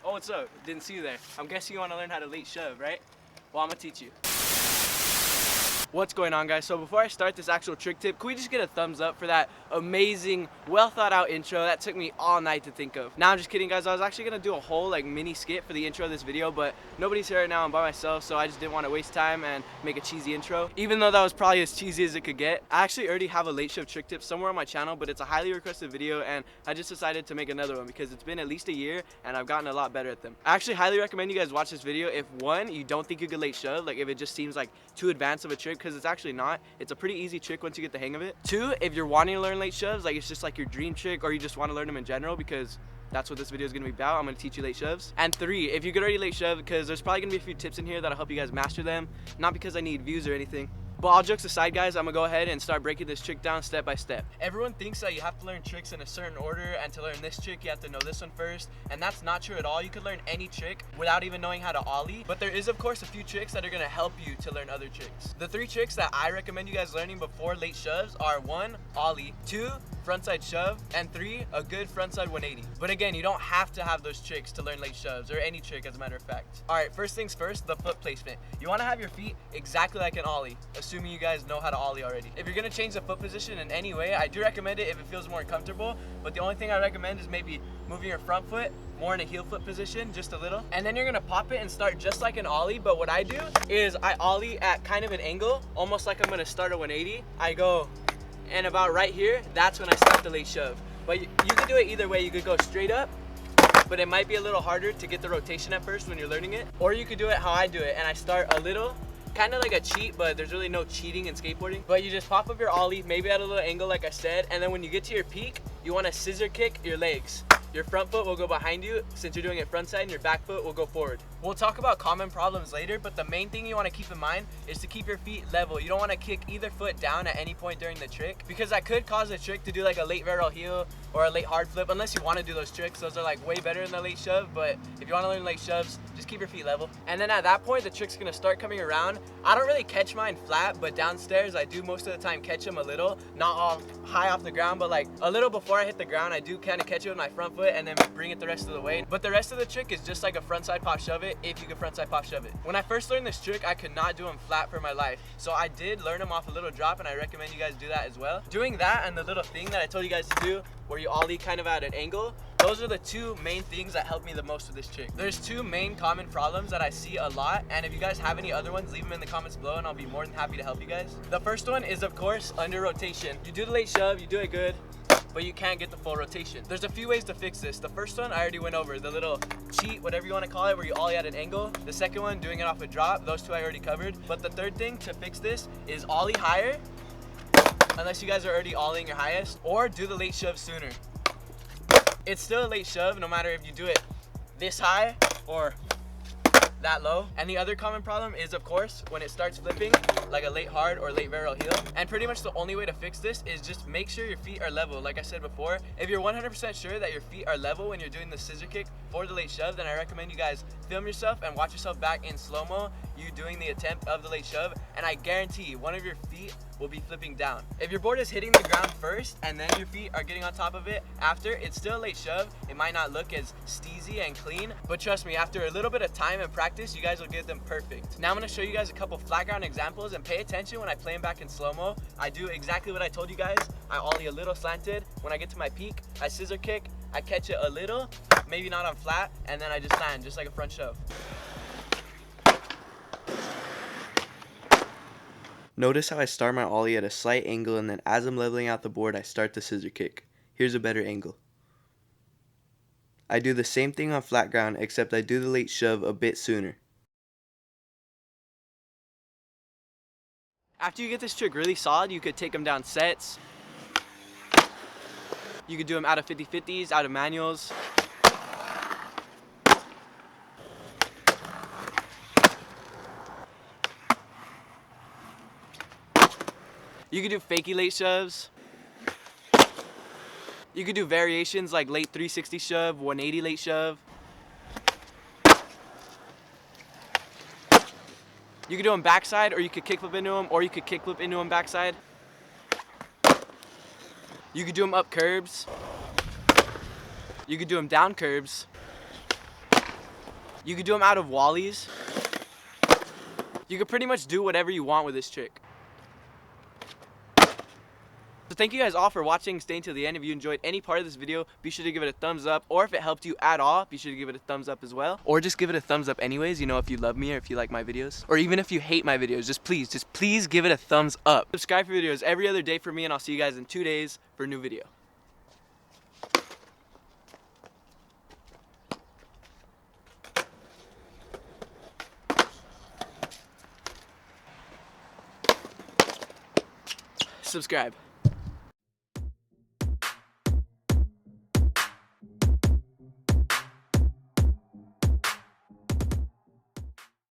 Oh, what's up? Didn't see you there. I'm guessing you want to learn how to late shove, right? Well, I'm gonna teach you. What's going on, guys? So before I start this actual trick tip, can we just get a thumbs up for that amazing, well thought out intro that took me all night to think of? Now I'm just kidding, guys. I was actually gonna do a whole like mini skit for the intro of this video, but nobody's here right now. I'm by myself, so I just didn't want to waste time and make a cheesy intro, even though that was probably as cheesy as it could get. I actually already have a late shove trick tip somewhere on my channel, but it's a highly requested video, and I just decided to make another one because it's been at least a year and I've gotten a lot better at them. I actually highly recommend you guys watch this video if one, you don't think you could late shove, like if it just seems like too advanced of a trick, because it's actually not. It's a pretty easy trick once you get the hang of it. Two, if you're wanting to learn late shoves, like it's just like your dream trick, or you just want to learn them in general, because that's what this video is going to be about. I'm going to teach you late shoves. And three, if you could already late shove, because there's probably going to be a few tips in here that'll help you guys master them, not because I need views or anything. But all jokes aside, guys, I'm gonna go ahead and start breaking this trick down step by step. Everyone thinks that you have to learn tricks in a certain order, and to learn this trick, you have to know this one first. And that's not true at all. You could learn any trick without even knowing how to ollie. But there is, of course, a few tricks that are gonna help you to learn other tricks. The three tricks that I recommend you guys learning before late shoves are: one, ollie; two, frontside shove; and three, a good frontside 180. But again, you don't have to have those tricks to learn late shoves, or any trick as a matter of fact. All right, first things first, the foot placement. You wanna have your feet exactly like an ollie, assuming you guys know how to ollie already. If you're gonna change the foot position in any way, I do recommend it if it feels more comfortable, but the only thing I recommend is maybe moving your front foot more in a heel flip position, just a little. And then you're gonna pop it and start just like an ollie, but what I do is I ollie at kind of an angle, almost like I'm gonna start a 180. I go, and about right here, that's when I start the late shove. But you can do it either way. You could go straight up, but it might be a little harder to get the rotation at first when you're learning it. Or you could do it how I do it, and I start a little, kind of like a cheat, but there's really no cheating in skateboarding. But you just pop up your ollie, maybe at a little angle like I said, and then when you get to your peak, you want to scissor kick your legs. Your front foot will go behind you since you're doing it front side, and your back foot will go forward. We'll talk about common problems later, but the main thing you want to keep in mind is to keep your feet level. You don't want to kick either foot down at any point during the trick, because that could cause the trick to do like a late barrel heel or a late hard flip, unless you want to do those tricks. Those are like way better in the late shove, but if you want to learn late shoves, just keep your feet level. And then at that point, the trick's going to start coming around. I don't really catch mine flat, but downstairs I do most of the time catch them a little, not all high off the ground, but like a little before I hit the ground. I do kind of catch it with my front foot and then bring it the rest of the way. But the rest of the trick is just like a frontside pop shove it, if you can frontside pop shove it. When I first learned this trick, I could not do them flat for my life, so I did learn them off a little drop, and I recommend you guys do that as well. Doing that and the little thing that I told you guys to do, where you ollie kind of at an angle, those are the two main things that help me the most with this trick. There's two main common problems that I see a lot, and if you guys have any other ones, leave them in the comments below and I'll be more than happy to help you guys. The first one is, of course, under rotation. You do the late shove, you do it good, but you can't get the full rotation. There's a few ways to fix this. The first one I already went over, the little cheat, whatever you want to call it, where you ollie at an angle. The second one, doing it off a drop. Those two I already covered. But the third thing to fix this is ollie higher, unless you guys are already ollieing your highest, or do the late shove sooner. It's still a late shove no matter if you do it this high or that low. And the other common problem is, of course, when it starts flipping like a late hard or late barrel heel. And pretty much the only way to fix this is just make sure your feet are level. Like I said before, if you're 100% sure that your feet are level when you're doing the scissor kick for the late shove, then I recommend you guys film yourself and watch yourself back in slow-mo, you doing the attempt of the late shove, and I guarantee one of your feet will be flipping down. If your board is hitting the ground first and then your feet are getting on top of it after, it's still a late shove. It might not look as steezy and clean, but trust me, after a little bit of time and practice, you guys will get them perfect. Now I'm gonna show you guys a couple flat ground examples, and pay attention when I play them back in slow-mo. I do exactly what I told you guys. I ollie a little slanted. When I get to my peak, I scissor kick, I catch it a little, maybe not on flat, and then I just land, just like a front shove. Notice how I start my ollie at a slight angle, and then as I'm leveling out the board, I start the scissor kick. Here's a better angle. I do the same thing on flat ground, except I do the late shove a bit sooner. After you get this trick really solid, you could take them down sets. You could do them out of 50-50s, out of manuals. You could do fakey late shoves. You could do variations like late 360 shove, 180 late shove. You could do them backside, or you could kickflip into them, or you could kickflip into them backside. You could do them up curbs. You could do them down curbs. You could do them out of wallies. You could pretty much do whatever you want with this trick. So thank you guys all for watching, staying till the end. If you enjoyed any part of this video, be sure to give it a thumbs up. Or if it helped you at all, be sure to give it a thumbs up as well. Or just give it a thumbs up anyways, you know, if you love me or if you like my videos. Or even if you hate my videos, just please give it a thumbs up. Subscribe for videos every other day for me, and I'll see you guys in 2 days for a new video. Subscribe.